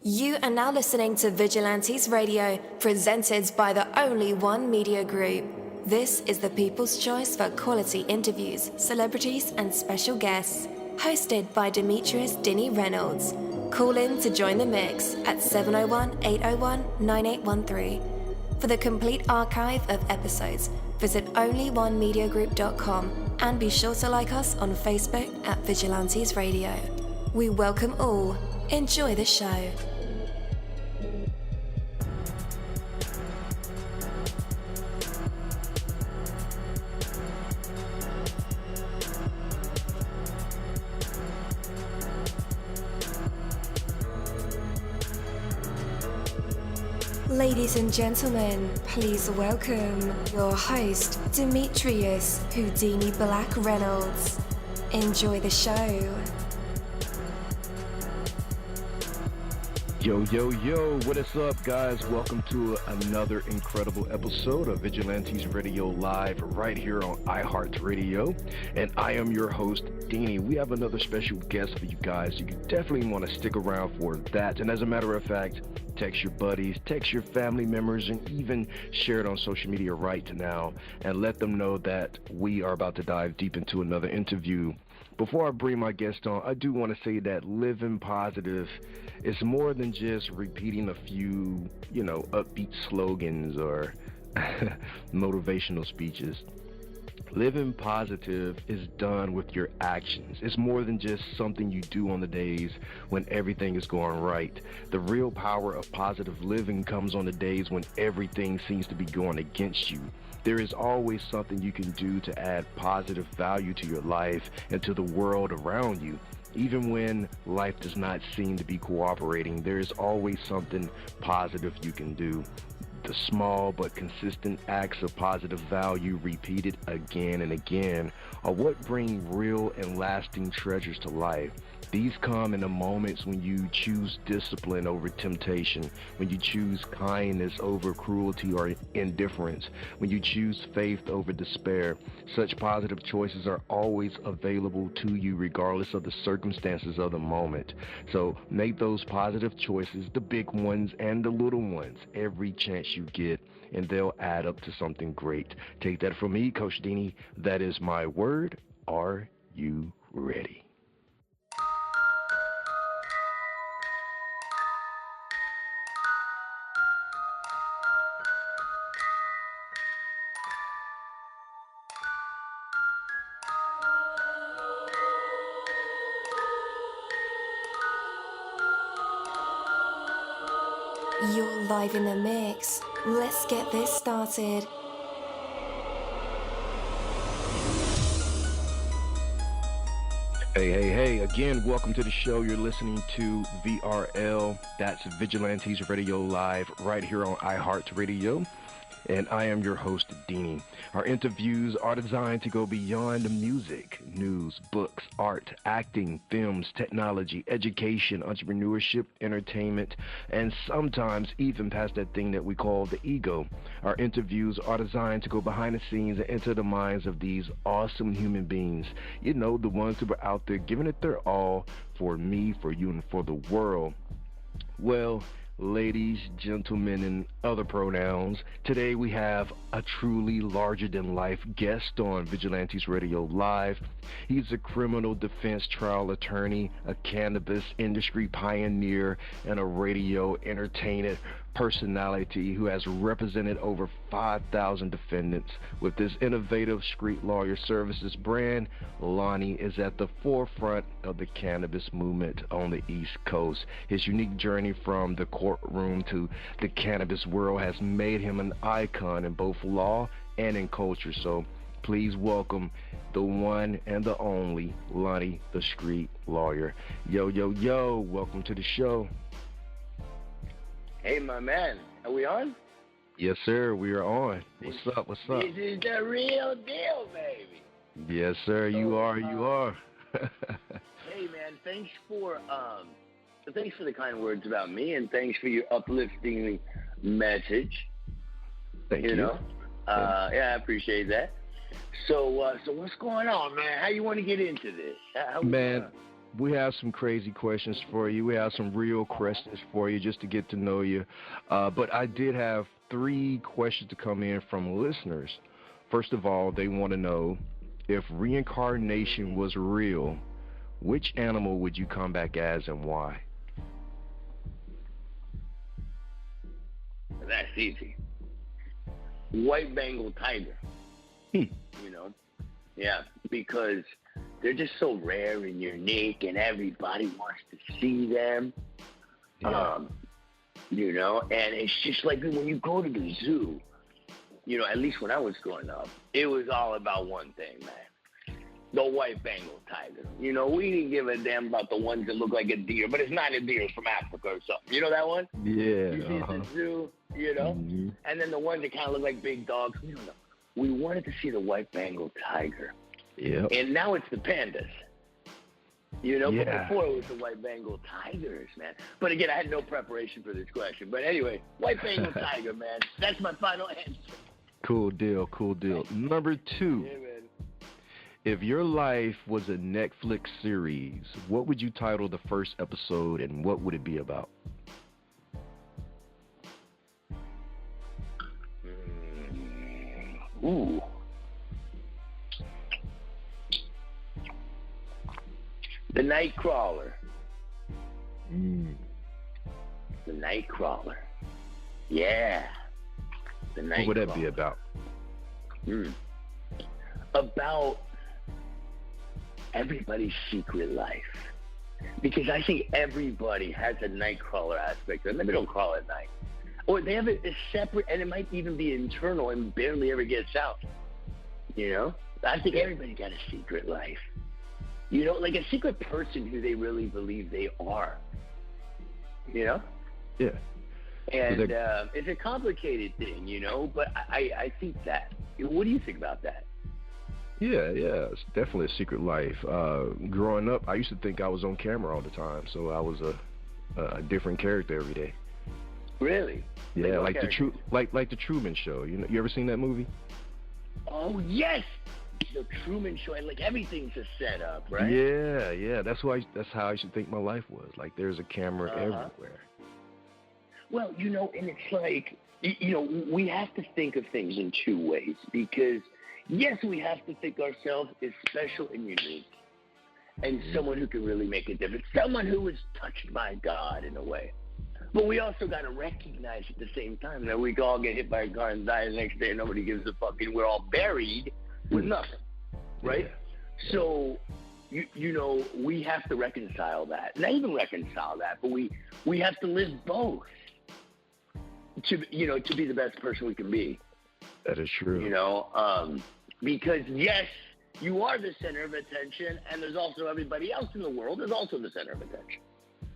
You are now listening to Vigilantes Radio, presented by the Only One Media Group. This is the people's choice for quality interviews, celebrities, and special guests. Hosted by Demetrius Dinny Reynolds. Call in to join the mix at 701-801-9813. For the complete archive of episodes, visit onlyonemediagroup.com and be sure to like us on Facebook at Vigilantes Radio. We welcome all. Enjoy the show. Ladies and gentlemen, please welcome your host, Demetrius Houdini Black Reynolds. Enjoy the show. Yo, what is up, guys? Welcome to another incredible episode of Vigilantes Radio Live right here on iHeartRadio. And I am your host, Deanie. We have another special guest for you guys. You definitely want to stick around for that. And as a matter of fact, text your buddies, text your family members, and even share it on social media right now and let them know that we are about to dive deep into another interview. Before I bring my guest on, I do want to say that living positive is more than just repeating a few, upbeat slogans or motivational speeches. Living positive is done with your actions. It's more than just something you do on the days when everything is going right. The real power of positive living comes on the days when everything seems to be going against you. There is always something you can do to add positive value to your life and to the world around you. Even when life does not seem to be cooperating, there is always something positive you can do. The small but consistent acts of positive value repeated again and again are what bring real and lasting treasures to life. These come in the moments when you choose discipline over temptation, when you choose kindness over cruelty or indifference, when you choose faith over despair. Such positive choices are always available to you regardless of the circumstances of the moment. So make those positive choices, the big ones and the little ones, every chance you get, and they'll add up to something great. Take that from me, Coach Deanie. That is my word. Are you ready? You're live in the mix. Let's get this started. Hey, again, welcome to the show. You're listening to VRL, that's Vigilantes Radio Live, right here on iHeartRadio. And I am your host, Deanie. Our interviews are designed to go beyond music, news, books, art, acting, films, technology, education, entrepreneurship, entertainment, and sometimes even past that thing that we call the ego. Our interviews are designed to go behind the scenes and enter the minds of these awesome human beings. The ones who are out there giving it their all for me, for you, and for the world. Well, ladies, gentlemen, and other pronouns, today we have a truly larger-than-life guest on Vigilantes Radio Live. He's a criminal defense trial attorney, a cannabis industry pioneer, and a radio entertainer personality who has represented over 5,000 defendants. With this innovative street lawyer services brand, Lonny is at the forefront of the cannabis movement on the East Coast. His unique journey from the courtroom to the cannabis world has made him an icon in both law and in culture. So please welcome the one and the only Lonny the Street Lawyer. Yo, welcome to the show. Hey, my man, are we on? Yes, sir, we are on. What's up? This is the real deal, baby. Yes, sir, you are. Hey, man, thanks for the kind words about me, and thanks for your uplifting message. Thank you. Yeah, I appreciate that. So what's going on, man? How you want to get into this? we have some crazy questions for you. We have some real questions for you just to get to know you. But I did have 3 questions to come in from listeners. First of all, they want to know, if reincarnation was real, which animal would you come back as and why? That's easy. White Bengal tiger. You know? Yeah, because they're just so rare and unique, and everybody wants to see them. Yeah. You know, and it's just like when you go to the zoo, you know, at least when I was growing up, it was all about one thing, man. The white Bengal tiger. You know, we didn't give a damn about the ones that look like a deer, but it's not a deer, it's from Africa or something. You know that one? Yeah. You see it at the zoo, you know? Mm-hmm. And then the ones that kind of look like big dogs. We don't know. We wanted to see the white Bengal tiger. Yeah. And now it's the pandas. You know, Yeah. but before it was the white Bengal tigers, man. But again, I had no preparation for this question. But anyway, white Bengal tiger, man. That's my final answer. Cool deal. Number 2. Yeah, man. If your life was a Netflix series, what would you title the first episode, and what would it be about? Ooh. The Nightcrawler. The Nightcrawler. Yeah. The Nightcrawler. What would that be about? About everybody's secret life. Because I think everybody has a Nightcrawler aspect. Maybe they don't crawl at night. Or they have a separate, and it might even be internal and barely ever gets out. You know? I think everybody got a secret life. You know, like a secret person who they really believe they are. You know? Yeah. And it's a complicated thing, you know, but I think that. What do you think about that? Yeah, it's definitely a secret life. Growing up, I used to think I was on camera all the time, so I was a different character every day. Really? Yeah, like the Truman Show. You know, you ever seen that movie? Oh yes, the Truman Show. And like everything's a setup, right? Yeah. That's how I should think my life was. Like there's a camera everywhere. Well, you know, and it's like, you know, we have to think of things in 2 ways because, yes, we have to think ourselves as special and unique and someone who can really make a difference, someone who was touched by God in a way. But we also got to recognize at the same time that we can all get hit by a car and die the next day and nobody gives a fuck and we're all buried with nothing, right? Yeah. So, you know, we have to reconcile that. Not even reconcile that, but we have to live both. To be the best person we can be. That is true. You know, because yes, you are the center of attention, and there's also everybody else in the world is also the center of attention.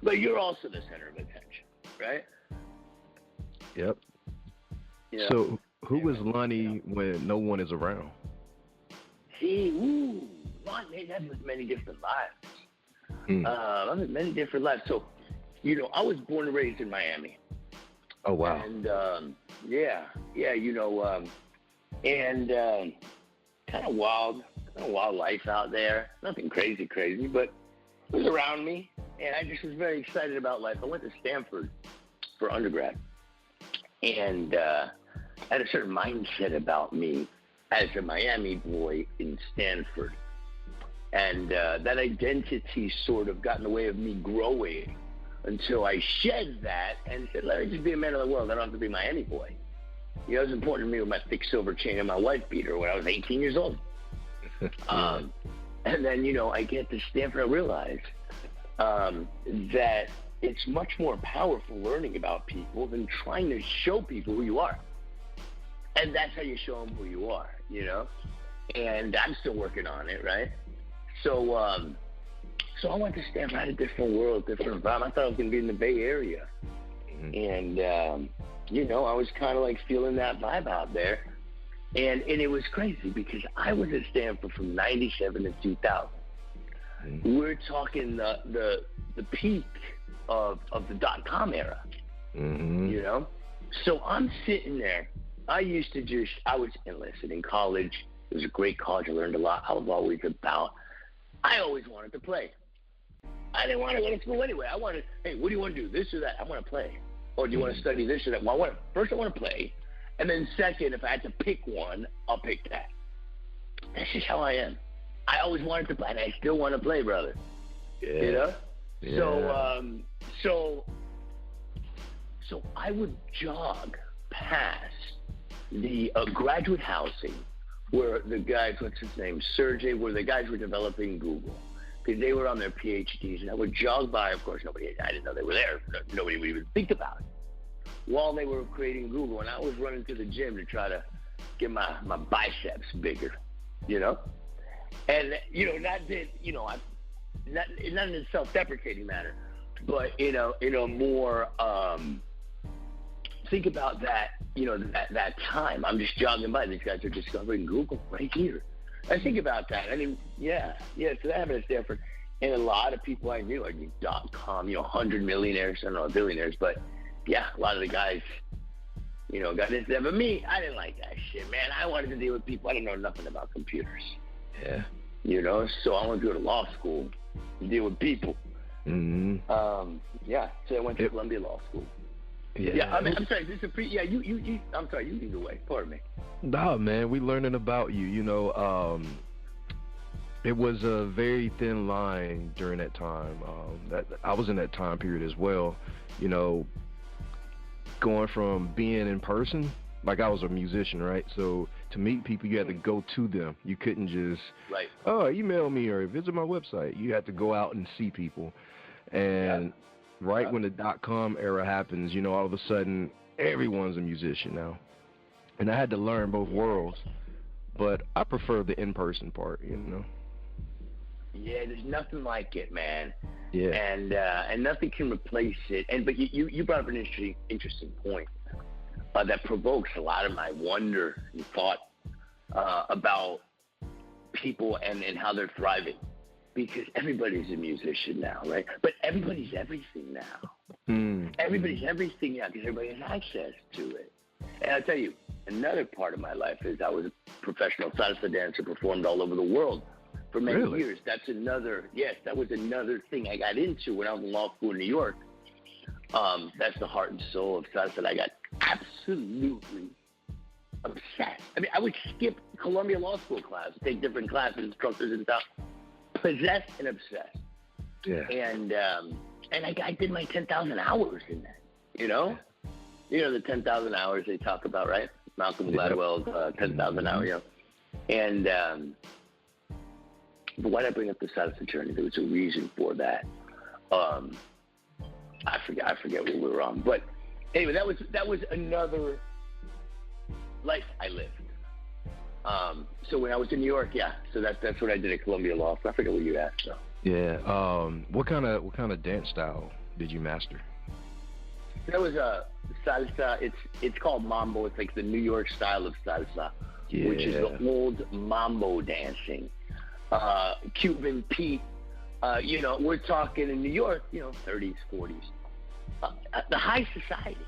But you're also the center of attention, right? Yep. You know? So who is Lonny when no one is around? See, Lonny has many different lives. I've had many different lives. So, you know, I was born and raised in Miami. Oh, wow. And, you know, kind of wild life out there. Nothing crazy, but it was around me, and I just was very excited about life. I went to Stanford for undergrad, and had a certain mindset about me as a Miami boy in Stanford. And that identity sort of got in the way of me growing until I shed that and said, let me just be a man of the world. I don't have to be Miami boy. You know, it was important to me with my thick silver chain and my wife beater when I was 18 years old. And then, you know, I get to Stanford, I realize that it's much more powerful learning about people than trying to show people who you are. And that's how you show them who you are, you know? And I'm still working on it, right? So I went to Stanford. I had a different world, different vibe. I thought I was going to be in the Bay Area. And, you know, I was kind of like feeling that vibe out there. And it was crazy because I was at Stanford from 97 to 2000. We're talking the peak of the dot-com era, you know? So I'm sitting there. I was enlisted in college. It was a great college. I learned a lot. I always wanted to play. I didn't want to go to school anyway. I wanted, hey, what do you want to do, this or that? I want to play. Or do you want to study this or that? Well, first I want to play. And then second, if I had to pick one, I'll pick that. That's just how I am. I always wanted to play, and I still want to play, brother. Yeah. You know? Yeah. So I would jog past the graduate housing where the guys, what's his name, Sergey, where the guys were developing Google. Because they were on their PhDs, and I would jog by. Of course, I didn't know they were there. Nobody would even think about it. While they were creating Google, and I was running to the gym to try to get my biceps bigger, you know? And, you know, not in a self-deprecating manner, but in a more, think about that, you know, that time. I'm just jogging by. These guys are discovering Google right here. I think about that. I mean, yeah, so that happens different. And a lot of people I knew, .com, 100 millionaires, I don't know, billionaires, but yeah, a lot of the guys, you know, got into that. But me, I didn't like that shit, man. I wanted to deal with people. I didn't know nothing about computers. Yeah. You know, so I wanted to go to law school and deal with people. Mm-hmm. So I went to Columbia Law School. Yeah. I'm sorry. This is I'm sorry. You lead the way. Pardon me. Nah, man, we learning about you. You know, it was a very thin line during that time. That I was in that time period as well. You know, going from being in person, like I was a musician, right? So to meet people, you had to go to them. You couldn't just, email me or visit my website. You had to go out and see people. And when the .com era happens, you know, all of a sudden, everyone's a musician now. And I had to learn both worlds. But I prefer the in-person part, you know. Yeah, there's nothing like it, man. Yeah. And nothing can replace it. But you brought up an interesting point that provokes a lot of my wonder and thought about people and how they're thriving. Because everybody's a musician now, right? But everybody's everything now. Everybody's everything now because everybody has access to it. And I'll tell you, another part of my life is I was a professional salsa dancer, performed all over the world for many years. That was another thing I got into when I was in law school in New York. That's the heart and soul of salsa that I got absolutely obsessed. I mean, I would skip Columbia Law School class, take different classes, instructors and stuff. Possessed and obsessed. Yeah. And I did my 10,000 hours in that, you know? You know the 10,000 hours they talk about, right? Malcolm Gladwell's 10,000 hours, you know? And but why did I bring up the salsa journey? There was a reason for that. I forget what we were on. But anyway, that was another life I lived. So when I was in New York, so that's what I did at Columbia Law. I forget what you asked, though. Yeah. What kind of dance style did you master? That was salsa. It's called mambo. It's like the New York style of salsa, which is the old mambo dancing. Cuban Pete. You know, we're talking in New York. You know, 30s, 40s. The high society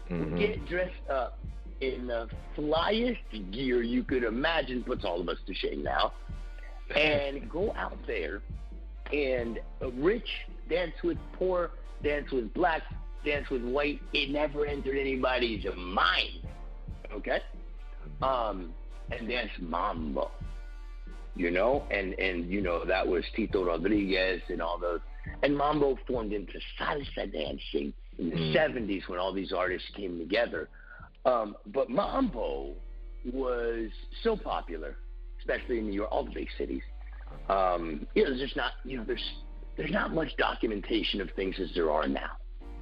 would get dressed up in the flyest gear you could imagine, puts all of us to shame now, and go out there and rich dance with poor, dance with black, dance with white. It never entered anybody's mind, okay? And dance mambo, you know? And you know, that was Tito Rodriguez and all those. And mambo formed into salsa dancing in the 70s when all these artists came together. But mambo was so popular, especially in New York, all the big cities. You know, there's just not, you know, there's not much documentation of things as there are now,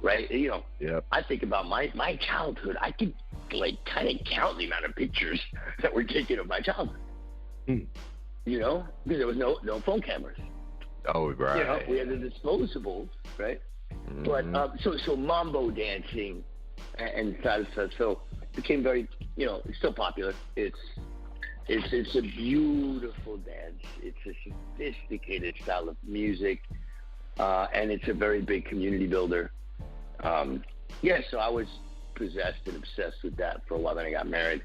right? You know, I think about my childhood. I could like kind of count the amount of pictures that were taken of my childhood. You know, because there was no phone cameras. Oh, right. You know, we had the disposables, right? But so mambo dancing and salsa so became very, you know, it's still popular. It's a beautiful dance. It's a sophisticated style of music, and it's a very big community builder. So I was possessed and obsessed with that for a while. Then I got married,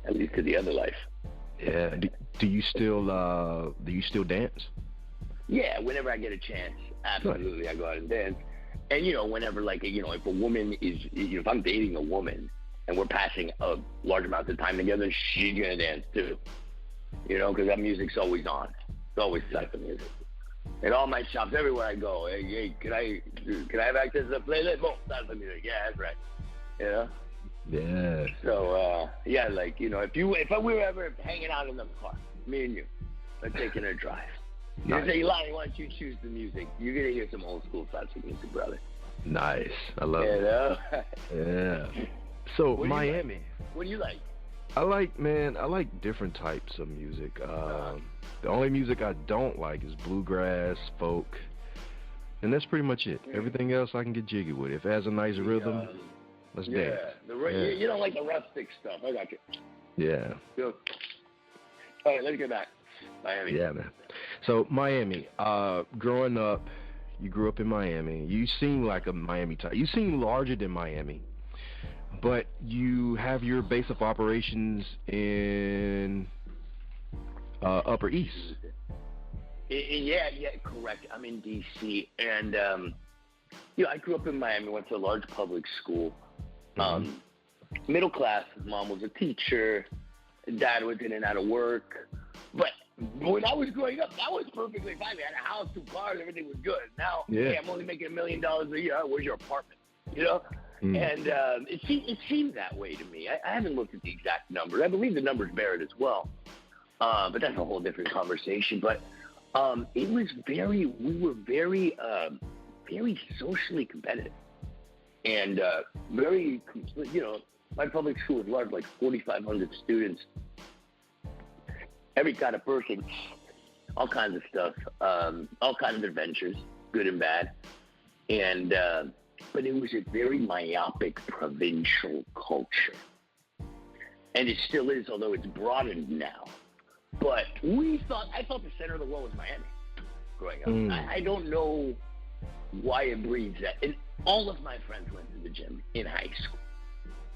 at least to the other life. Yeah. Do you still dance? Yeah, whenever I get a chance, absolutely, nice. I go out and dance. And, you know, whenever, like, you know, if a woman is, you know, if I'm dating a woman and we're passing a large amount of time together, she's going to dance too. You know, because that music's always on. It's always type of music. In all my shops, everywhere I go, hey, can I have access to the playlist? Boom, that's the music. Yeah, that's right. You know? Yeah. So, yeah, like, you know, if we were ever hanging out in the car, me and you, like taking a drive. Nice. You say, Lonny, why don't you choose the music? You're going to hear some old school classic music, brother. Nice. I love it. Know? Yeah. So, Miami. What do you like? I like different types of music. The only music I don't like is bluegrass, folk, and that's pretty much it. Everything else I can get jiggy with. If it has a nice rhythm, let's dance. You don't like the rustic stuff. I got you. Yeah. Good. All right, let's get back. Miami. Yeah, man. So, Miami, growing up, you grew up in Miami. You seem like a Miami type. You seem larger than Miami. But you have your base of operations in Upper East. Yeah, correct. I'm in D.C. And, you know, I grew up in Miami, went to a large public school. Middle class. Mom was a teacher. Dad was in and out of work. But when I was growing up, that was perfectly fine. We had a house, 2 cars, everything was good. Now, hey, I'm only making $1 million a year. Where's your apartment? You know? And it seemed that way to me. I haven't looked at the exact number. I believe the numbers bear it as well. But that's a whole different conversation. But we were very socially competitive. And very, you know, my public school was large, like 4,500 students. Every kind of person, all kinds of stuff, all kinds of adventures, good and bad. And but it was a very myopic provincial culture. And it still is, although it's broadened now. But I thought the center of the world was Miami growing up. I don't know why it breeds that. And all of my friends went to the gym in high school.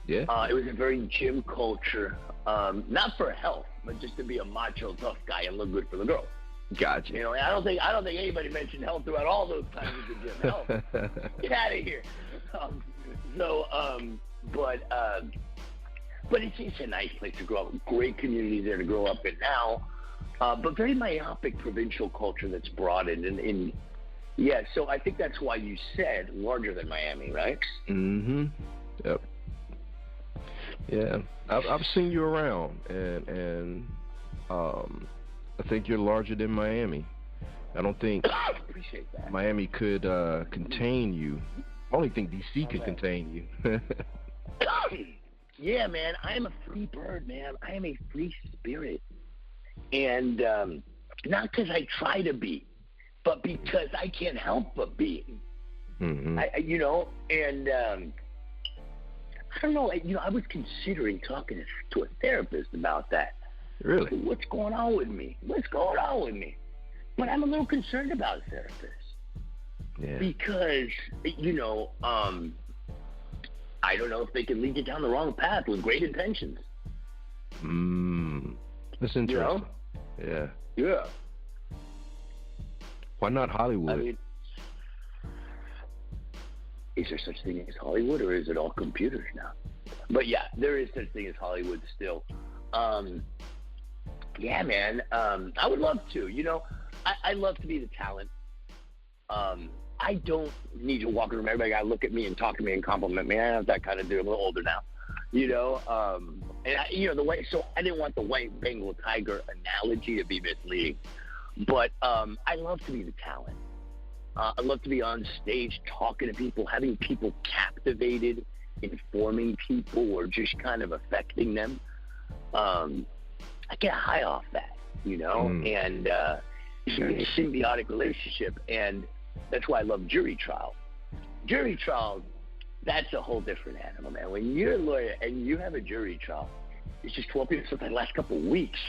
Yeah. It was a very gym culture, not for health, but just to be a macho, tough guy and look good for the girls. Gotcha. You know, I don't think anybody mentioned health throughout all those times at the gym. Health. Get out of here. But it's a nice place to grow up. Great communities there to grow up in now, but very myopic provincial culture that's broadened. And yeah, so I think that's why you said larger than Miami, right? Mm-hmm. Yep. Yeah, I've seen you around, and I think you're larger than Miami. I don't think appreciate that. Miami could contain you. I only think D.C. could contain you. Yeah, man, I am a free bird, man. I am a free spirit. And not because I try to be, but because I can't help but be. Mm-hmm. You know, and I don't know, you know, I was considering talking to a therapist about that. Really? What's going on with me? But I'm a little concerned about a therapist. Yeah. Because, you know, I don't know if they can lead you down the wrong path with great intentions. That's interesting. You know? Yeah. Yeah. Why not Hollywood? I mean, is there such thing as Hollywood, or is it all computers now? But yeah, there is such thing as Hollywood still. Yeah, man. I would love to. You know, I love to be the talent. I don't need to walk around. Everybody got to look at me and talk to me and compliment me. I have that kind of dude. I'm a little older now. You know, and you know, so I didn't want the white Bengal tiger analogy to be misleading. But I love to be the talent. I love to be on stage talking to people, having people captivated, informing people, or just kind of affecting them. I get high off that, you know, and it's a symbiotic relationship, and that's why I love jury trial. Jury trial, that's a whole different animal, man. When you're a lawyer and you have a jury trial, it's just 12 people, sometimes the last couple of weeks.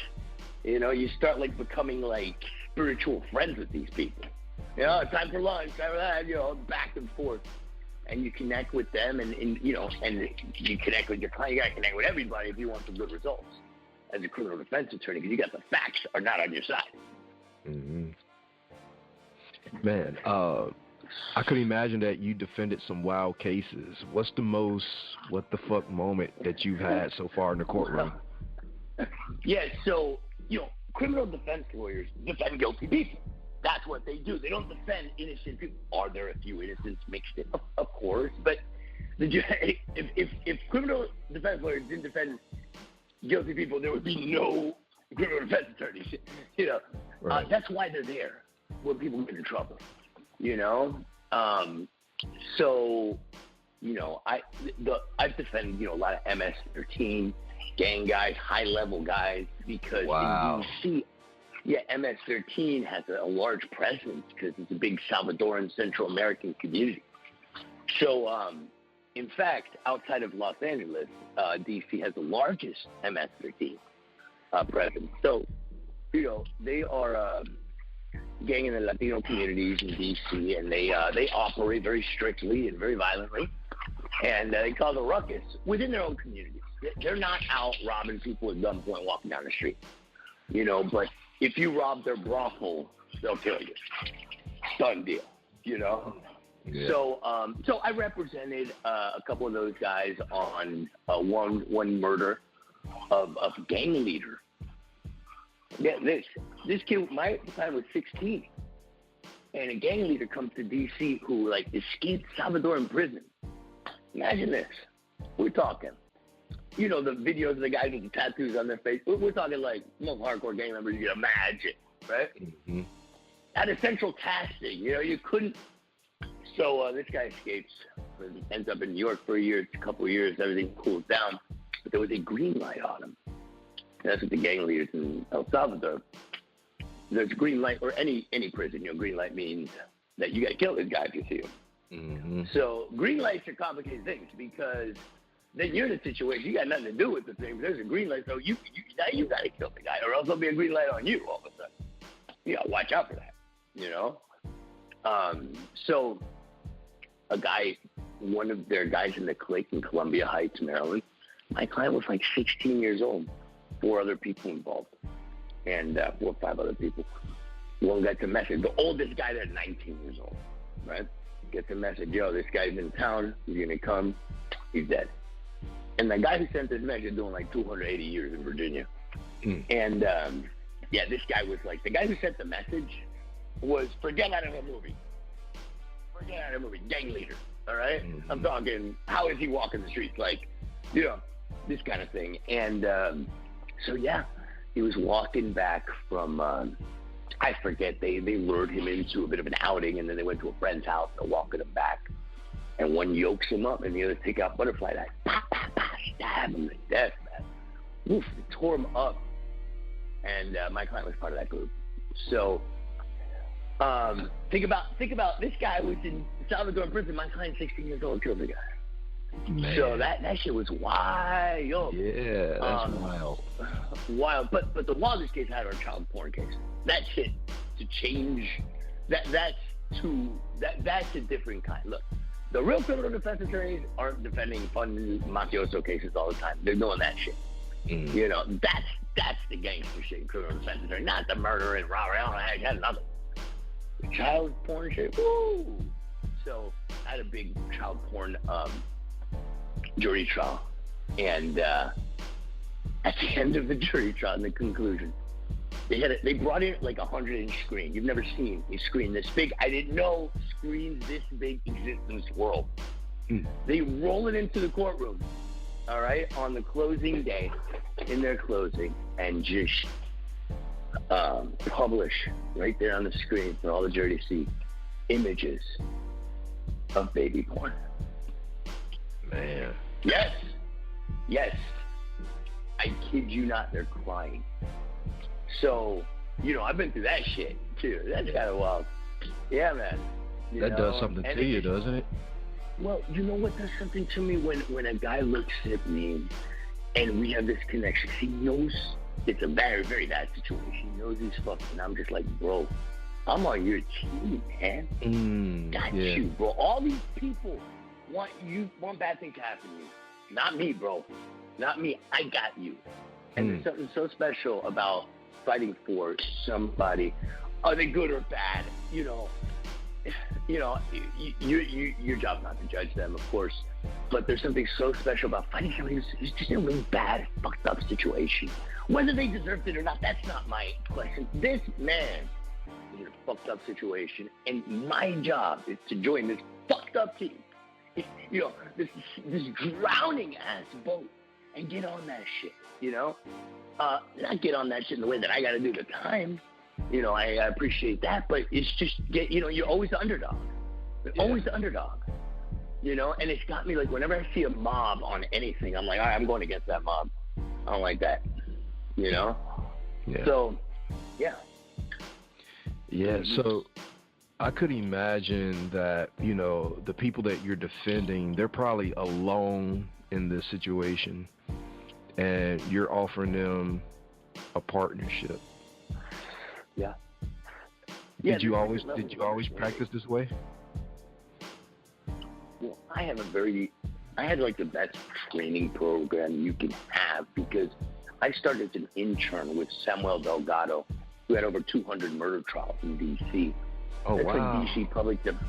You know, you start like becoming like spiritual friends with these people. You know, time for lunch, time for that, you know, back and forth. And you connect with them, and you know, and you connect with your client. You got to connect with everybody if you want some good results as a criminal defense attorney, because you got the facts are not on your side. Mm-hmm. Man, I could imagine that you defended some wild cases. What's the most what the fuck moment that you've had so far in the courtroom? Yeah, so, criminal defense lawyers defend guilty people. That's what they do. They don't defend innocent people. Are there a few innocents mixed in? Of course, but if criminal defense lawyers didn't defend guilty people, there would be no criminal defense attorneys. Right. That's why they're there when people get in trouble. So I've defended a lot of MS-13 gang guys, high level guys, because wow. in DC, MS-13 has a large presence because it's a big Salvadoran Central American community. So, in fact, outside of Los Angeles, DC has the largest MS-13 presence. So, they are gang in the Latino communities in DC, and they operate very strictly and very violently, and they cause a ruckus within their own communities. They're not out robbing people at gunpoint walking down the street, but if you rob their brothel, they'll kill you. Done deal, Yeah. So I represented a couple of those guys on one murder of a gang leader. Yeah, this kid, my client was 16, and a gang leader comes to D.C. who escaped Salvadoran prison. Imagine this. We're talking, the videos of the guys with the tattoos on their face. We're talking most hardcore gang members you can imagine, right? Mm-hmm. At a central casting, you couldn't. So this guy escapes, ends up in New York for a couple of years, everything cools down, but there was a green light on him. That's what the gang leaders in El Salvador. There's a green light, or any prison. Green light means that you got to kill this guy if you see him. Mm-hmm. So green lights are complicated things because then you're in a situation you got nothing to do with the thing. But there's a green light, so you got to kill the guy, or else there'll be a green light on you all of a sudden. You got to watch out for that. So a guy, one of their guys in the clique in Columbia Heights, Maryland. My client was 16 years old. 4 other people involved, and 4 or 5 other people. One gets a message. The oldest guy there, 19 years old, right? Gets a message, this guy's in town. He's going to come. He's dead. And the guy who sent this message is doing 280 years in Virginia. Mm. And, this guy was the guy who sent the message was forget out of a movie. Gang leader, all right? Mm-hmm. I'm talking, how is he walking the streets? This kind of thing. And, so, he was walking back from, I forget, they lured him into a bit of an outing, and then they went to a friend's house. They're walking him back. And one yokes him up, and the other take out butterfly knife. Pop, pop, pop, stab him to death, man. Oof, it tore him up. And my client was part of that group. So, think about this guy was in Salvadoran prison. My client, 16 years old, killed the guy. Man. So that shit was wild. Yeah, that's wild. Wild. But the wildest case I had was a child porn case. That shit to change that's a different kind. Look, the real criminal defense attorneys aren't defending fun mafioso cases all the time. They're doing that shit. Mm. That's the gangster shit, criminal defense attorney, not the murder and robbery. I had nothing. The child porn shit, woo! So I had a big child porn jury trial, and at the end of the jury trial, in the conclusion, they brought in 100-inch screen. You've never seen a screen this big. I didn't know screens this big exist in this world. Mm. They roll it into the courtroom, all right, on the closing day, in their closing, and just publish right there on the screen for all the jury to see images of baby porn. Man. Yes. I kid you not, they're crying. So, I've been through that shit, too. That's kind of wild. Yeah, man. That does something to you, doesn't it? Well, you know what does something to me? When a guy looks at me and we have this connection, he knows it's a very, very bad situation. He knows he's fucked, and I'm just bro, I'm on your team, man. Got you, bro. All these people want bad things to happen to you. Not me, bro. Not me. I got you. And there's something so special about fighting for somebody. Are they good or bad? you know, your job's not to judge them, of course, but there's something so special about finding somebody who's just in a really bad, fucked up situation. Whether they deserved it or not, that's not my question. This man is in a fucked up situation, and my job is to join this fucked up team. You know, this drowning ass boat, and get on that shit, you know? Not get on that shit in the way that I gotta do the time. You know, I appreciate that, but it's just, you're always the underdog. You're always the underdog. You know, and it's got me, like, whenever I see a mob on anything, I'm like, all right, I'm going against that mob. I don't like that. You know? Yeah. So, yeah. Yeah, so I could imagine that, you know, the people that you're defending, they're probably alone in this situation, and you're offering them a partnership. Yeah. Did you always practice this way? Well, I had like the best training program you can have, because I started as an intern with Samuel Delgado, who had over 200 murder trials in D.C. Oh, That's wow. like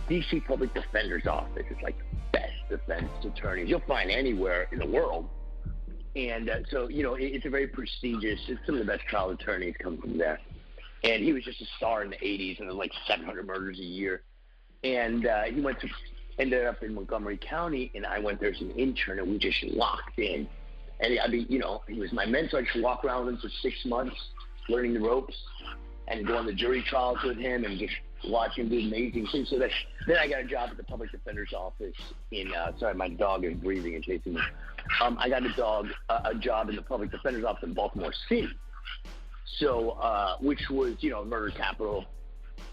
DC Public Defender's Office. It's like the best defense attorneys you'll find anywhere in the world. And so, you know, it's a very prestigious, some of the best trial attorneys come from there. And he was just a star in the 80s, and there was like 700 murders a year. And he ended up in Montgomery County, and I went there as an intern, and we just locked in. And I mean, you know, he was my mentor. I just walk around with him for 6 months, learning the ropes, and go on the jury trials with him, and just watch him do amazing things. So then I got a job at the public defender's office sorry, my dog is breathing and chasing me. I got a job in the public defender's office in Baltimore City. So, which was, you know, murder capital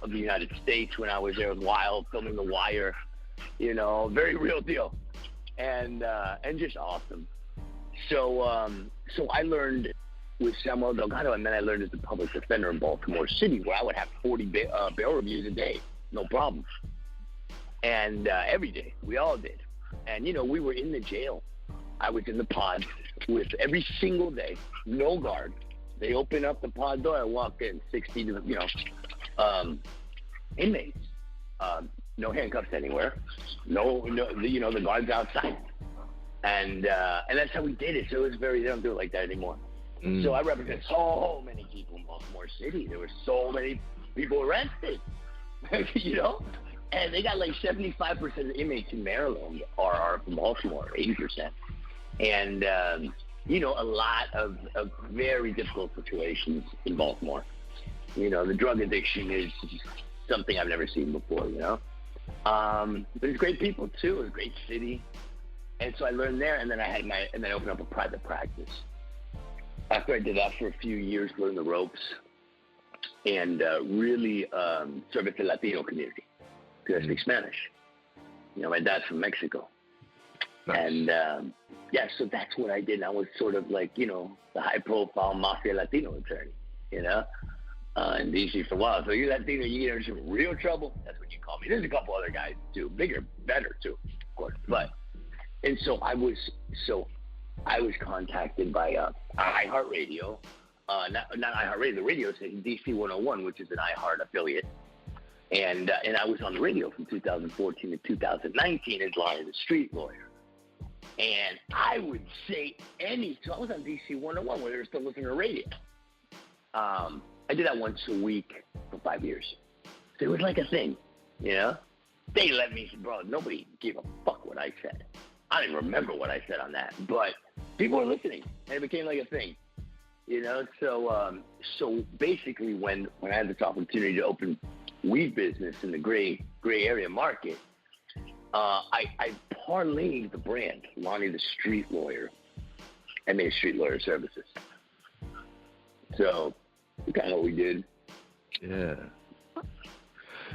of the United States when I was there. It was wild, filming The Wire, you know, very real deal. And just awesome. So, so I learned with Samuel Delgado, and then I learned as a public defender in Baltimore City, where I would have 40 bail reviews a day, no problem. And every day, we all did. And, you know, we were in the jail. I was in the pod with every single day, no guard. They opened up the pod door, I walked in, 60, you know, inmates. No handcuffs anywhere. No, you know, the guards outside. And that's how we did it. So it was they don't do it like that anymore. So I represent so many people in Baltimore City. There were so many people arrested, you know? And they got like 75% of the inmates in Maryland are from Baltimore, 80%. And, you know, a lot of very difficult situations in Baltimore. You know, the drug addiction is something I've never seen before, you know? But it's great people, too. It was a great city. And so I learned there, and then I opened up a private practice. After I did that for a few years, learned the ropes, and really service the Latino community, because I speak Spanish. You know, my dad's from Mexico. Nice. And, yeah, so that's what I did. And I was sort of like, you know, the high-profile mafia Latino attorney, you know, in D.C. for a while. So you're Latino, you get into some real trouble. That's what you call me. There's a couple other guys, too, bigger, better, too, of course. But, and so I was contacted by iHeartRadio, not iHeartRadio, the radio station, DC 101, which is an iHeart affiliate. And I was on the radio from 2014 to 2019 as Lonny the Street Lawyer. And I would say so I was on DC 101 where they were still listening to radio. I did that once a week for 5 years. So it was like a thing, you know? They let me, bro, nobody gave a fuck what I said. I didn't remember what I said on that, but people were listening, and it became like a thing, you know? So basically when I had this opportunity to open weed business in the gray area market, I parlayed the brand, Lonny the Street Lawyer, and made Street Lawyer Services. So kind of what we did. Yeah.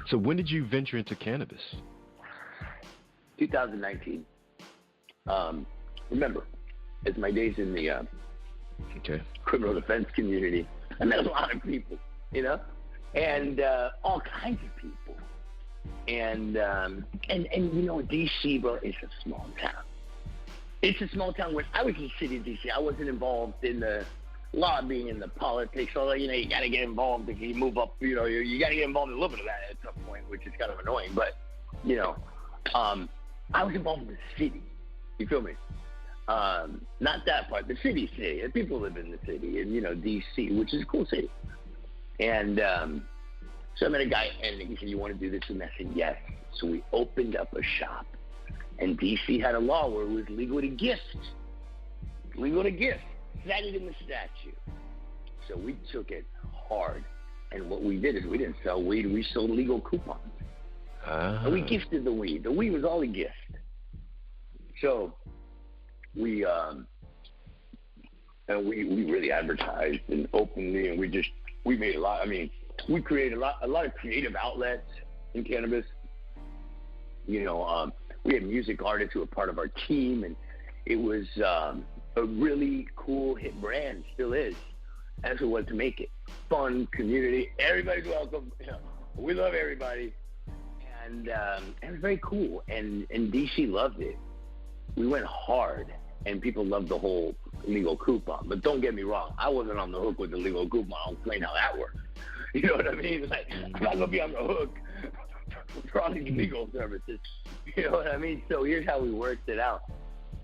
So when did you venture into cannabis? 2019. Remember, it's my days in the criminal defense community. I met a lot of people, you know, and all kinds of people. And you know, D.C., bro, it's a small town. It's a small town. When I was in the city of D.C., I wasn't involved in the lobbying and the politics, although, you got to get involved if you move up, you got to get involved in a little bit of that at some point, which is kind of annoying. But, I was involved in the city. You feel me? Not that part, the city. People live in the city, and, D.C., which is a cool city. And so I met a guy, and he said, "You want to do this?" And I said, "Yes." So we opened up a shop, and D.C. had a law where it was legal to gift. Set it in the statute. So we took it hard. And what we did is we didn't sell weed. We sold legal coupons. And we gifted the weed. The weed was all a gift. So we really advertised and openly, and we made a lot. I mean, we created a lot of creative outlets in cannabis. We had music artists who were part of our team, and it was a really cool hit brand, still is. That's what was to make it. Fun, community, everybody's welcome. We love everybody. And it was very cool. And DC loved it. We went hard, and people loved the whole legal coupon. But don't get me wrong, I wasn't on the hook with the legal coupon. I'll explain how that works. You know what I mean? Like, I'm not going to be on the hook for all these legal services. You know what I mean? So here's how we worked it out.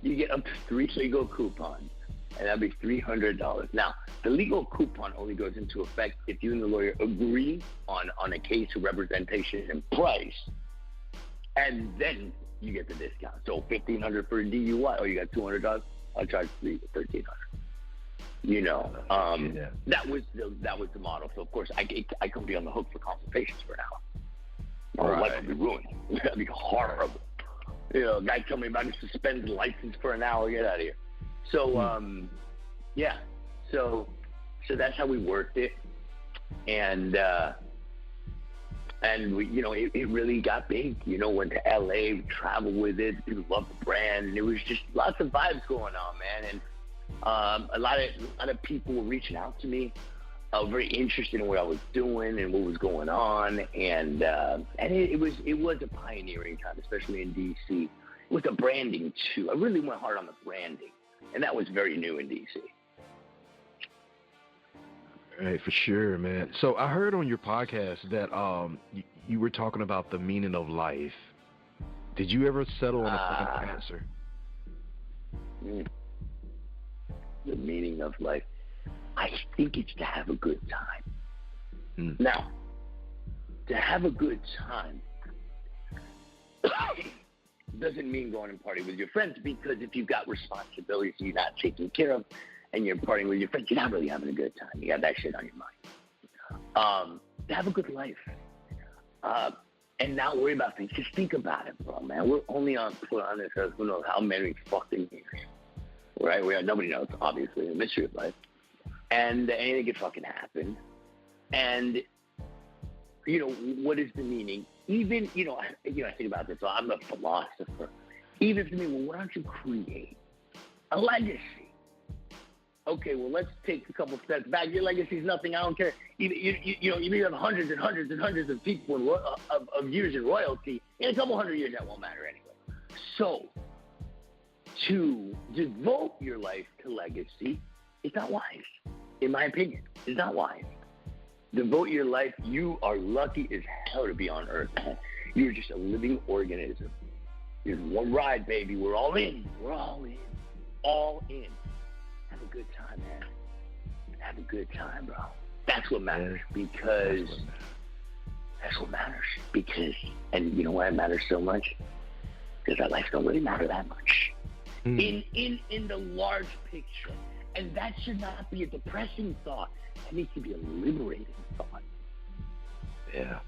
You get up to 3 legal coupons, and that'd be $300. Now, the legal coupon only goes into effect if you and the lawyer agree on a case of representation and price, and then you get the discount. So $1,500 for a DUI, or you got $200, I'll charge $1,300. That was the model. So of course I couldn't be on the hook for consultations for an hour. My life would be ruined. That'd be horrible. A guy told me about a suspended license for an hour. Get out of here. So so that's how we worked it, and we, it really got big. Went to LA, traveled with it. People loved the brand, and it was just lots of vibes going on, man. And a lot of people were reaching out to me, very interested in what I was doing and what was going on, and it was a pioneering time, especially in DC, with the branding too. I really went hard on the branding, and that was very new in DC. Right, for sure, man. So I heard on your podcast that you were talking about the meaning of life. Did you ever settle on a final answer? The meaning of life. I think it's to have a good time. Now, to have a good time doesn't mean going and partying with your friends, because if you've got responsibilities you're not taking care of and you're partying with your friends, you're not really having a good time. You got that shit on your mind. To have a good life and not worry about things. Just think about it, bro, man. We're only put on this earth who knows how many fucking years, right? Nobody knows, obviously, the mystery of life. And anything can fucking happen. And, what is the meaning? Even, I think about this. So I'm a philosopher. Even for me, well, why don't you create a legacy? Okay, well, let's take a couple steps back. Your legacy is nothing. I don't care. You have hundreds and hundreds and hundreds of people of years in royalty. In a couple hundred years, that won't matter anyway. So, to devote your life to legacy is not wise. In my opinion, it's not wise. Devote your life. You are lucky as hell to be on Earth, man. You're just a living organism. There's one ride, baby. We're all in. We're all in. All in. Have a good time, man. Have a good time, bro. That's what matters, because that's what matters. Because, and you know why it matters so much? Because our life don't really matter that much. In the large picture. And that should not be a depressing thought. That needs to be a liberating thought. Yeah.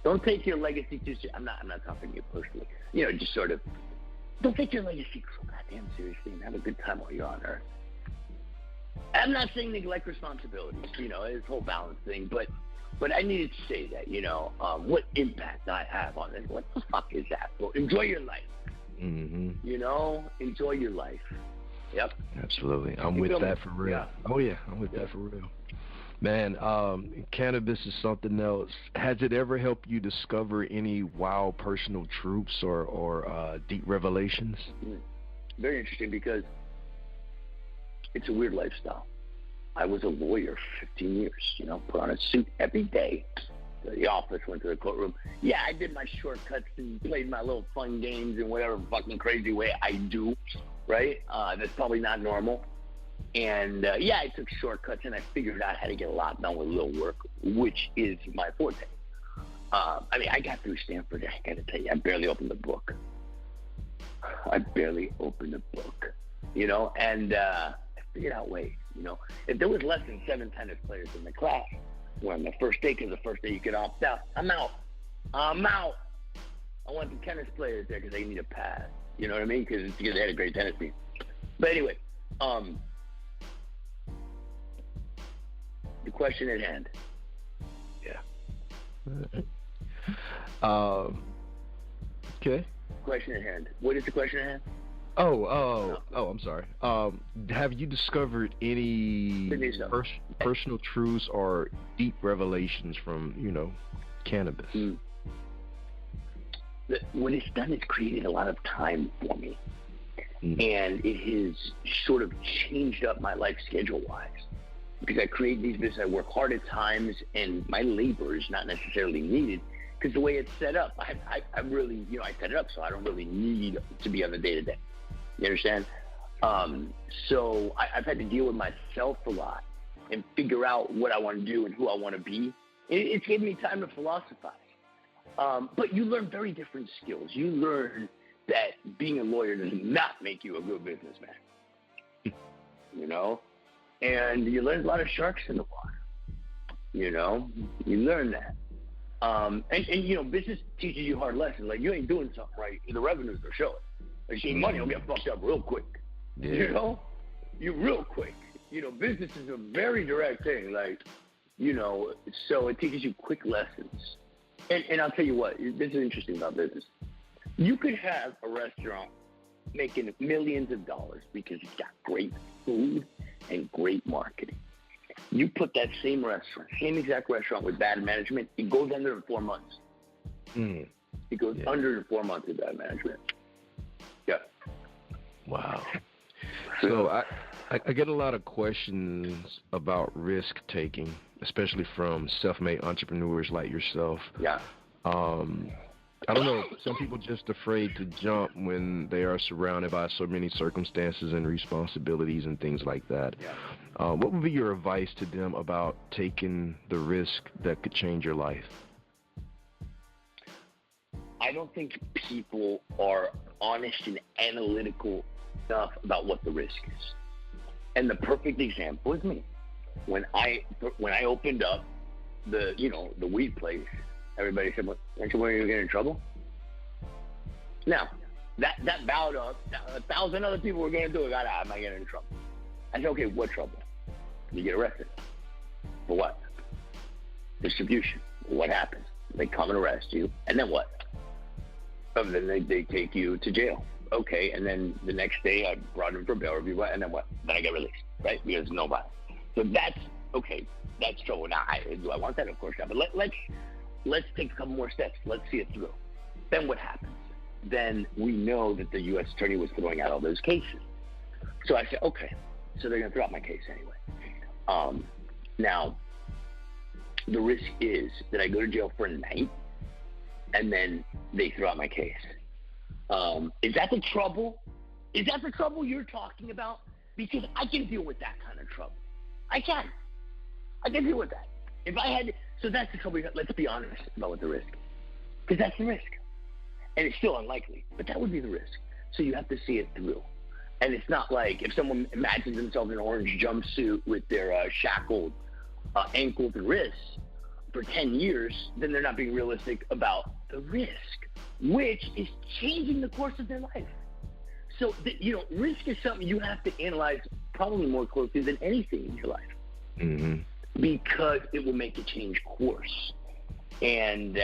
Don't take your legacy too seriously. I'm not talking to you personally. Just sort of, don't take your legacy so goddamn seriously and have a good time while you're on Earth. I'm not saying neglect responsibilities, this whole balance thing, but I needed to say that, what impact I have on it. What the fuck is that? Well, enjoy your life. Enjoy your life. Yep. Absolutely. I'm with that for real. Yeah. Oh, yeah. I'm with that for real. Man, cannabis is something else. Has it ever helped you discover any wild personal truths or deep revelations? Very interesting, because it's a weird lifestyle. I was a lawyer for 15 years, you know, put on a suit every day to the office, went to the courtroom. Yeah, I did my shortcuts and played my little fun games in whatever fucking crazy way I do, right? That's probably not normal. And, yeah, I took shortcuts and I figured out how to get a lot done with little work, which is my forte. I mean, I got through Stanford, I got to tell you, I barely opened the book. You know, and I figured out ways, you know. If there was less than 7 tennis players in the class, when the first day, because the first day you could opt out, I'm out. I want the tennis players there because they need a pass. You know what I mean? Because they had a great tennis team. But anyway, the question at hand. Yeah. Okay. Question at hand. What is the question at hand? I'm sorry. Have you discovered any personal truths or deep revelations from, you know, cannabis? What it's done is created a lot of time for me. And it has sort of changed up my life schedule-wise. Because I create these businesses, I work hard at times, and my labor is not necessarily needed. Because the way it's set up, I really, you know, I set it up so I don't really need to be on the day-to-day. You understand? So I've had to deal with myself a lot and figure out what I want to do and who I want to be. It's given me time to philosophize. But you learn very different skills. You learn that being a lawyer does not make you a good businessman. You know? And you learn a lot of sharks in the water. You know? You learn that. And you know, business teaches you hard lessons. Like, you ain't doing something right, the revenues will show it. Like, your money will get fucked up real quick. Yeah. You know? Real quick. You know, business is a very direct thing. Like, you know, so it teaches you quick lessons. And I'll tell you what, this is interesting about business. You could have a restaurant making millions of dollars because it's got great food and great marketing. You put that same restaurant, same exact restaurant with bad management, it goes under in 4 months. It goes under in 4 months with bad management. Yeah. Wow. So I get a lot of questions about risk taking, especially from self-made entrepreneurs like yourself. Yeah. I don't know, some people just afraid to jump when they are surrounded by so many circumstances and responsibilities and things like that. Yeah. What would be your advice to them about taking the risk that could change your life? I don't think people are honest and analytical enough about what the risk is. And the perfect example is me. When I opened up the weed place, everybody said, "Aren't you worried you're getting in trouble?" Now, that bowed up. 1,000 other people were going to do it. I might get in trouble. I said, okay, what trouble? You get arrested. For what? Distribution. What happens? They come and arrest you, and then what? And then they take you to jail. Okay, and then the next day I brought him for bail review, and then what? Then I get released, right? Because nobody. So that's, okay, that's trouble. Now, do I want that? Of course not. But let's take a couple more steps. Let's see it through. Then what happens? Then we know that the U.S. attorney was throwing out all those cases. So I said, okay, so they're going to throw out my case anyway. Now, the risk is that I go to jail for a night, and then they throw out my case. Is that the trouble? Is that the trouble you're talking about? Because I can deal with that kind of trouble. I can deal with that. If I had, so that's the trouble. Let's be honest about what the risk is. Because that's the risk. And it's still unlikely, but that would be the risk. So you have to see it through. And it's not like if someone imagines themselves in an orange jumpsuit with their shackled ankles and wrists for 10 years, then they're not being realistic about the risk, which is changing the course of their life. So, risk is something you have to analyze probably more closely than anything in your life. Mm-hmm. Because it will make you change course. And,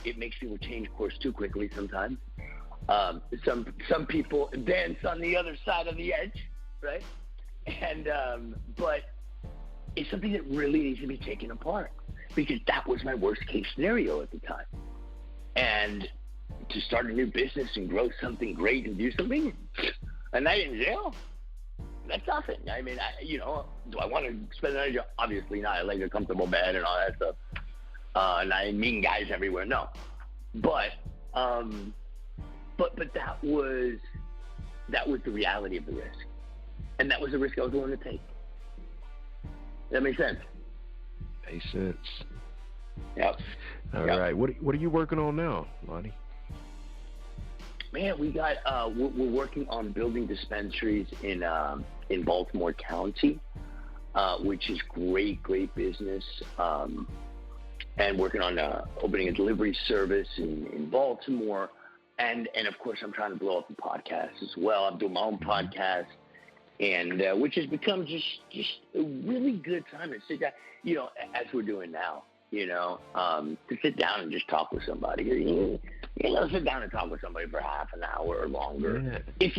it makes people change course too quickly sometimes. Some people dance on the other side of the edge, right? And, but it's something that really needs to be taken apart, because that was my worst case scenario at the time. And to start a new business and grow something great and do something, a night in jail, That's nothing. I mean, do I want to spend the night? Obviously not. I like a comfortable bed and all that stuff. And I meet guys everywhere. No, but that was the reality of the risk, and that was the risk I was willing to take. That makes sense. Makes sense. Yep. All right. What are you working on now, Lonny? Man, we got we're working on building dispensaries in Baltimore County, which is great business, and working on opening a delivery service in Baltimore, and of course I'm trying to blow up the podcast as well. I'm doing my own podcast, and which has become just a really good time to sit down, as we're doing now, to sit down and just talk with somebody. Sit down and talk with somebody for half an hour or longer. Yeah. If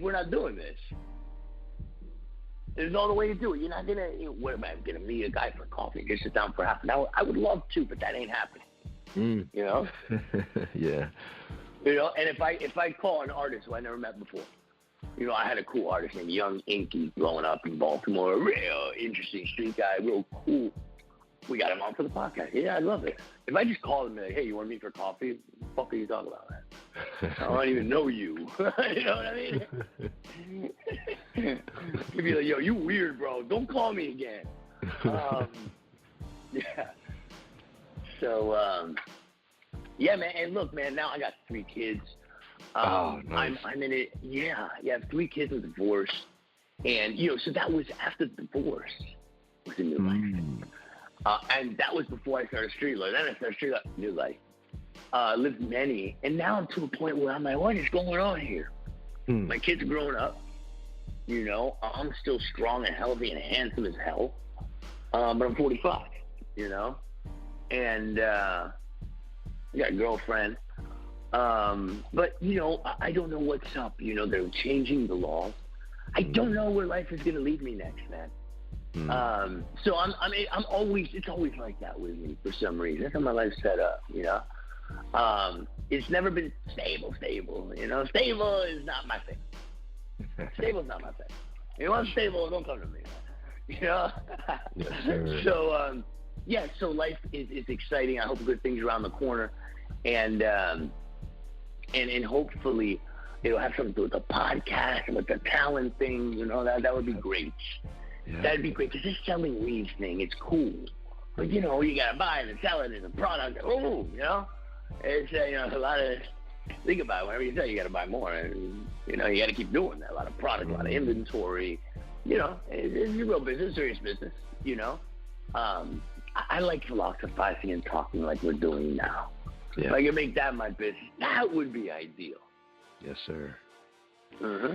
we're not doing this, there's no other way to do it. You're not gonna. What am I gonna meet a guy for coffee? Just sit down for half an hour. I would love to, but that ain't happening. Yeah. And if I call an artist who I never met before, I had a cool artist named Young Inky growing up in Baltimore, a real interesting street guy, real cool. We got him on for the podcast. Yeah, I love it. If I just call him and be like, hey, you want to meet for coffee? What the fuck are you talking about, man? I don't even know you. You know what I mean? He'd be like, yo, you weird, bro. Don't call me again. Yeah. So, yeah, man. And look, man, now I got 3 kids. Nice. I'm in it. Yeah, I have 3 kids with divorce. And, so that was after the divorce. It was a new life. And that was before I started Street Lawyer. Then I started Street Lawyer, new life. Lived many. And now I'm to a point where I'm like, what is going on here? My kids are growing up. I'm still strong and healthy and handsome as hell. But I'm 45, And I got a girlfriend. But, I don't know what's up. They're changing the laws. I don't know where life is going to lead me next, man. So it's always like that with me for some reason. That's how my life's set up, It's never been stable. Stable is not my thing. Stable's not my thing. If you want stable, don't come to me. Yes, sir. So, so life is exciting. I hope good things around the corner, and hopefully it'll have something to do with the podcast and with the talent thing. That would be great. Yeah. That'd be great, because this selling weed thing, it's cool. But, you gotta buy it and sell it as a product. It's, a lot of, think about it, whenever you sell, you gotta buy more. And, you gotta keep doing that. A lot of product, a lot of inventory. It's a real business, serious business, I like philosophizing and talking like we're doing now. Yeah. If I could make that my business, that would be ideal. Yes, sir. Mm-hmm.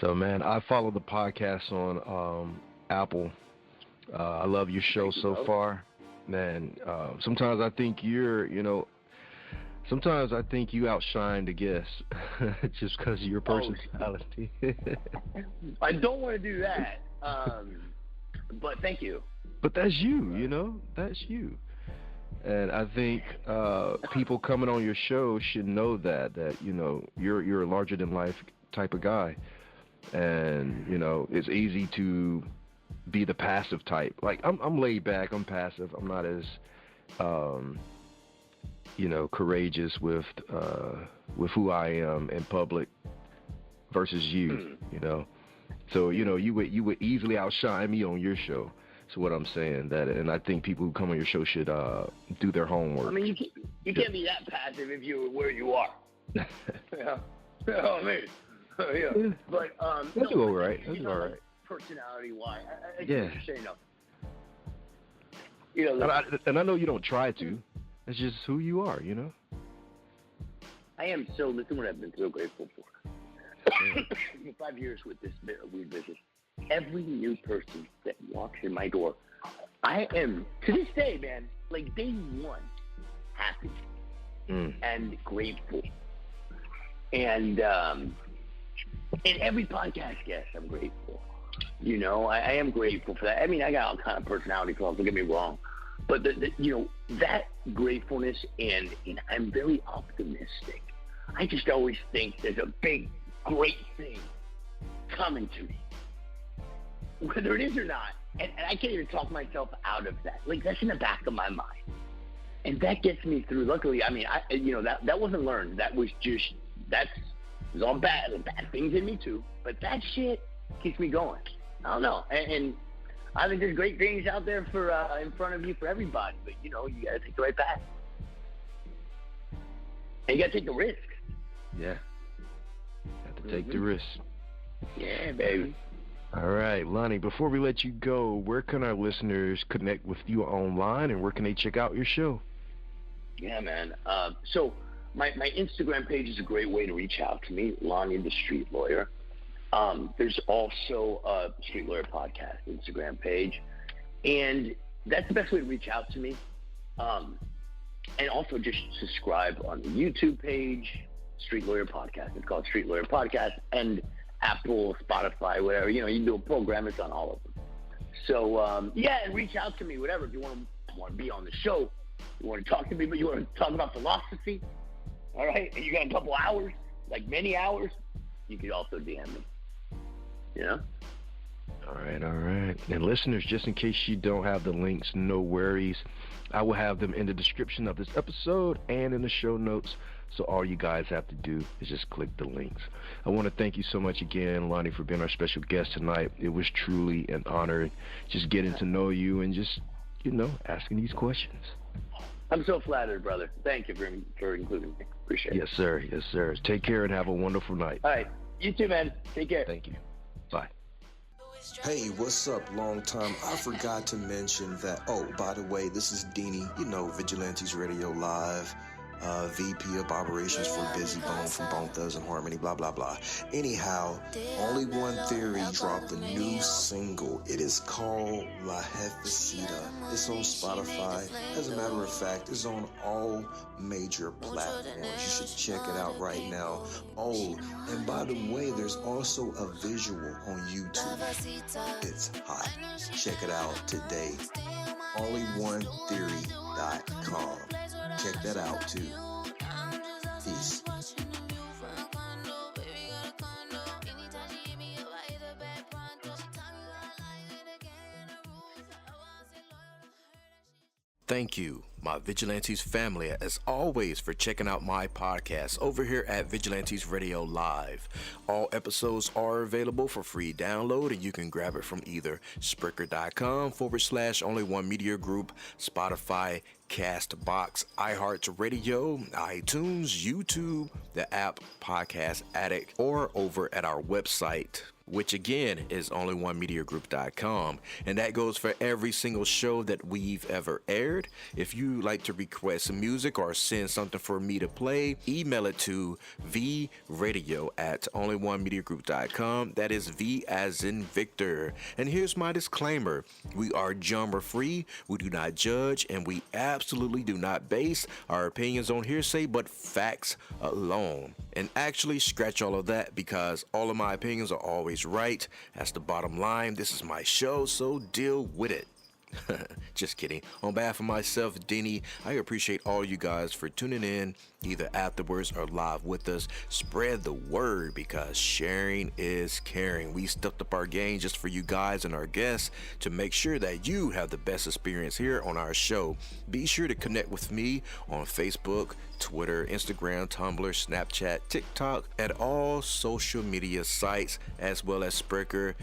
So, man, I follow the podcast on Apple. I love your show so far. Man, sometimes I think sometimes I think you outshine the guests just because of your personality. I don't want to do that, but thank you. But that's you, that's you. And I think people coming on your show should know that you're a larger than life type of guy. And it's easy to be the passive type. Like I'm laid back, I'm passive. I'm not as courageous with who I am in public versus you. So you would easily outshine me on your show. So what I'm saying and I think people who come on your show should do their homework. I mean, you can't be that passive if you're where you are. Yeah. I mean. Yeah. But that's all right. That's all right. Personality-wise, I yeah. Just say no. And I know you don't try to. It's just who you are. I am so. Listen, what I've been so grateful for. For 5 years with this weed business, every new person that walks in my door, I am to this day, man. Like day one, happy and grateful, and every podcast guest, I'm grateful. I am grateful for that. I mean, I got all kind of personality flaws, don't get me wrong. But, that gratefulness, and I'm very optimistic. I just always think there's a big, great thing coming to me, whether it is or not. And I can't even talk myself out of that. Like, that's in the back of my mind. And that gets me through. Luckily, I mean, that wasn't learned. That was just, it was all bad things in me too. But that shit keeps me going. I don't know. And I think there's great things out there for in front of you for everybody. But, you got to take the right path. And you got to take the risk. Yeah. Have to take the risk. Yeah, baby. All right, Lonny, before we let you go, where can our listeners connect with you online, and where can they check out your show? Yeah, man. So my Instagram page is a great way to reach out to me, Lonny the Street Lawyer. There's also a Street Lawyer Podcast Instagram page, and that's the best way to reach out to me. And also just subscribe on the YouTube page, Street Lawyer Podcast. It's called Street Lawyer Podcast, and Apple, Spotify, whatever. You can do a program. It's on all of them. So, and reach out to me, whatever. If you want to be on the show, you want to talk to me, but you want to talk about philosophy, all right, and you got a couple hours, like many hours, you could also DM me, All right. And listeners, just in case you don't have the links, no worries. I will have them in the description of this episode and in the show notes. So all you guys have to do is just click the links. I want to thank you so much again, Lonny, for being our special guest tonight. It was truly an honor just getting to know you and just, asking these questions. I'm so flattered, brother. Thank you for including me. Appreciate it. Yes, sir. Take care and have a wonderful night. All right. You too, man. Take care. Thank you. Bye. Hey, what's up, long time? I forgot to mention that, by the way, this is Deanie, Vigilantes Radio Live. VP of Operations for Busy Bone from Bone Thugs and Harmony, blah, blah, blah. Anyhow, Only One Theory dropped a new single. It is called La Jefecita. It's on Spotify. As a matter of fact, it's on all major platforms. You should check it out right now. Oh, and by the way, there's also a visual on YouTube. It's hot. Check it out today. OnlyOneTheory.com. Check that out too. Peace. Thank you, my Vigilantes family, as always, for checking out my podcast over here at Vigilantes Radio Live. All episodes are available for free download, and you can grab it from either Spreaker.com/Only One Media Group, Spotify, Castbox, iHeartRadio, iTunes, YouTube, the app Podcast Addict, or over at our website, which again is onlyonemediagroup.com, and that goes for every single show that we've ever aired. If you like to request some music or send something for me to play, email it to vradio@onlyonemediagroup.com. That is V as in Victor. And here's my disclaimer: we are genre free, we do not judge, and we absolutely do not base our opinions on hearsay but facts alone. And actually, scratch all of that, because all of my opinions are always right. That's the bottom line. This is my show, so deal with it. Just kidding. On behalf of myself, Deanie, I appreciate all you guys for tuning in, either afterwards or live with us. Spread the word, because sharing is caring. We stepped up our game just for you guys and our guests to make sure that you have the best experience here on our show. Be sure to connect with me on Facebook, Twitter, Instagram, Tumblr, Snapchat, TikTok, at all social media sites, as well as Spreaker,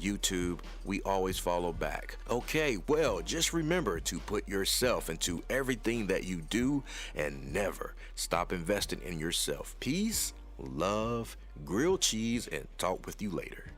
YouTube. We always follow back. Okay, well, just remember to put yourself into everything that you do and never stop investing in yourself. Peace, love, grilled cheese, and talk with you later.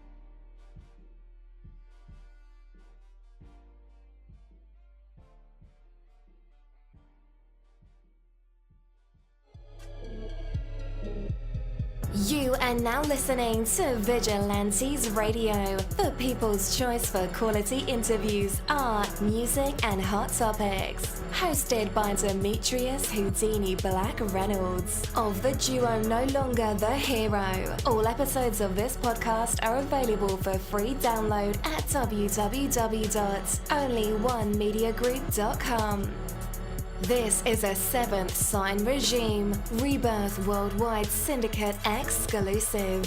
You are now listening to Vigilantes Radio, the people's choice for quality interviews, art, music, and hot topics. Hosted by Demetrius Houdini Black Reynolds of the duo No Longer the Hero. All episodes of this podcast are available for free download at www.onlyonemediagroup.com. This is a Seventh Sign Regime Rebirth Worldwide Syndicate exclusive.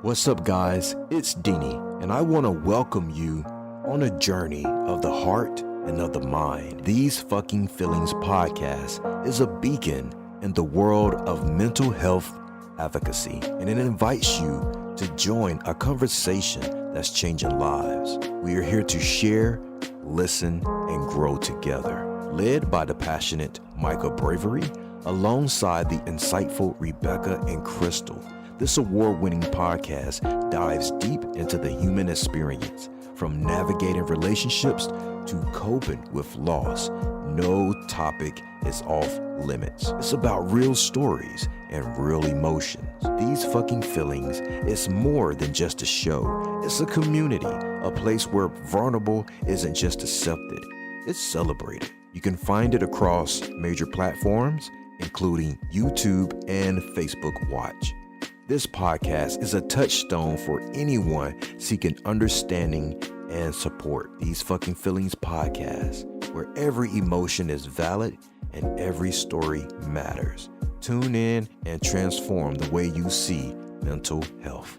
What's up, guys? It's Dini, and I want to welcome you on a journey of the heart and of the mind. These Fucking Feelings podcast is a beacon in the world of mental health advocacy, and it invites you to join a conversation that's changing lives. We are here to share, listen, and grow together. Led by the passionate Micah Bravery, alongside the insightful Rebecca and Crystal, this award-winning podcast dives deep into the human experience, from navigating relationships to coping with loss. No topic is off limits. It's about real stories and real emotions. These Fucking Feelings is more than just a show. It's a community, a place where vulnerable isn't just accepted, it's celebrated. You can find it across major platforms, including YouTube and Facebook Watch. This podcast is a touchstone for anyone seeking understanding and support. These Fucking Feelings podcast, where every emotion is valid and every story matters. Tune in and transform the way you see mental health.